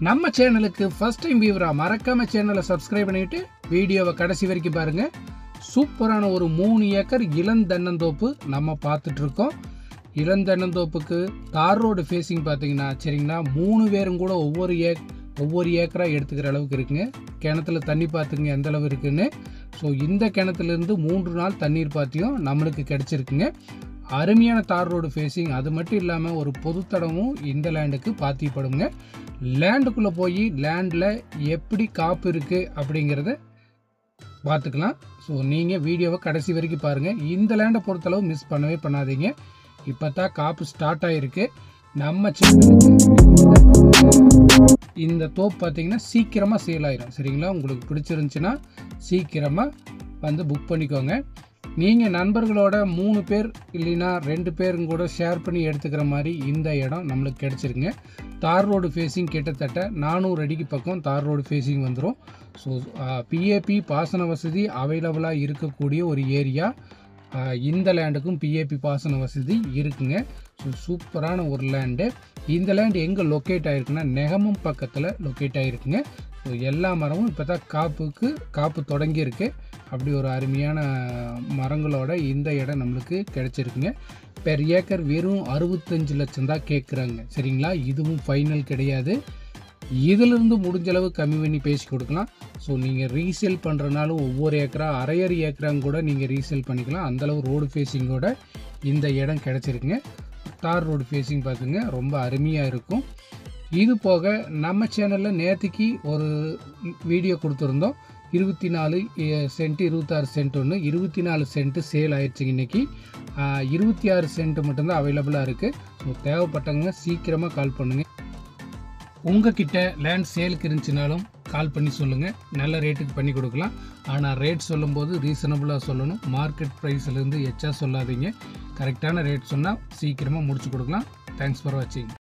நம்ம சேனலுக்கு first time வியூவரா மறக்காம சேனலை சப்ஸ்கிரைப் பண்ணிட்டு வீடியோவை கடைசி வரைக்கும் பாருங்க. சூப்பரான ஒரு 3 ஏக்கர் இளந்தென்னந்தோப்பு நம்ம பார்த்துட்டு இருக்கோம். இளந்தென்னந்தோப்புக்கு தார் ரோடு ஃபேஸிங் பார்த்தீங்கன்னா சரிங்களா, 3 பேரும் கூட ஒவ்வொரு ஏக்கராக எடுத்துக்கிற அளவுக்கு இருக்குங்க. கிணத்துல தண்ணி பார்த்துங்க எந்த அளவு இருக்குன்னு. ஸோ இந்த கிணத்துலேருந்து 3 நாள் தண்ணீர் பாத்தியும் நம்மளுக்கு கிடச்சிருக்குங்க. அருமையான தார் ரோடு ஃபேஸிங். அது மட்டும் இல்லாமல் ஒரு பொதுத்தடமும் இந்த லேண்டுக்கு பாத்தியப்படுங்க. லேண்டுக்குள்ளே போய் லேண்டில் எப்படி காப்பு இருக்குது அப்படிங்கிறத பார்த்துக்கலாம். ஸோ நீங்கள் வீடியோவை கடைசி வரைக்கும் பாருங்கள். இந்த லேண்டை பொறுத்தளவு மிஸ் பண்ணவே பண்ணாதீங்க. இப்போ தான் காப்பு ஸ்டார்ட் ஆகிருக்கு. நம்ம சேனலுக்கு இந்த தோப்பு பார்த்தீங்கன்னா சீக்கிரமாக சேல் ஆயிரும். சரிங்களா, உங்களுக்கு பிடிச்சிருந்துச்சுன்னா சீக்கிரமாக வந்து புக் பண்ணிக்கோங்க. நீங்கள் நண்பர்களோட 3 பேர் இல்லைன்னா 2 பேரும் கூட ஷேர் பண்ணி எடுத்துக்கிற மாதிரி இந்த இடம் நம்மளுக்கு கிடச்சிருங்க. தார் ரோடு ஃபேஸிங் கிட்டத்தட்ட 400 அடிக்கு பக்கம் தார் ரோடு ஃபேஸிங் வந்துடும். ஸோ பிஏபி பாசன வசதி அவைலபிளாக இருக்கக்கூடிய ஒரு ஏரியா. இந்த லேண்டுக்கும் பிஏபி பாசன வசதி இருக்குங்க. ஸோ சூப்பரான ஒரு லேண்டு. இந்த லேண்டு எங்கே லொக்கேட் ஆகிருக்குன்னா நெகமம் பக்கத்தில் லொக்கேட் ஆகிருக்குங்க. ஸோ எல்லா மரமும் இப்போ தான் காப்பு தொடங்கியிருக்கு. அப்படி ஒரு அருமையான மரங்களோட இந்த இடம் நம்மளுக்கு கிடச்சிருக்குங்க. பெர் ஏக்கர் வெறும் 65 லட்சம் தான் கேட்குறாங்க. சரிங்களா, இதுவும் ஃபைனல் கிடையாது. இதிலிருந்து முடிஞ்சளவு கம்மி பண்ணி பேசி கொடுக்கலாம். ஸோ நீங்கள் ரீசேல் பண்ணுறனாலும் ஒவ்வொரு ஏக்கரா அரை ஏக்கராங்க கூட நீங்கள் ரீசேல் பண்ணிக்கலாம். அந்தளவு ரோடு ஃபேஸிங்கோட இந்த இடம் கிடச்சிருக்குங்க. தார் ரோடு ஃபேஸிங் பார்த்துங்க ரொம்ப அருமையாக இருக்கும். இது போக நம்ம சேனலில் நேற்றுக்கு ஒரு வீடியோ கொடுத்துருந்தோம். 24 சென்ட் 26 சென்ட் ஒன்று 24 சென்ட்டு சேல் ஆயிடுச்சுங்க. இன்றைக்கி 26 சென்ட் மட்டும்தான் அவைலபிளாக இருக்குது. ஸோ தேவைப்பட்டவங்க சீக்கிரமாக கால் பண்ணுங்கள். உங்ககிட்ட லேண்ட் சேலுக்கு இருந்துச்சுனாலும் கால் பண்ணி சொல்லுங்கள். நல்ல ரேட்டுக்கு பண்ணி கொடுக்கலாம். ஆனால் ரேட் சொல்லும்போது ரீசனபுளாக சொல்லணும். மார்க்கெட் ப்ரைஸ்லேருந்து எச்சா சொல்லாதீங்க. கரெக்டான ரேட் சொன்னால் சீக்கிரமாக முடிச்சு கொடுக்கலாம். தேங்க்ஸ் ஃபார் வாட்சிங்.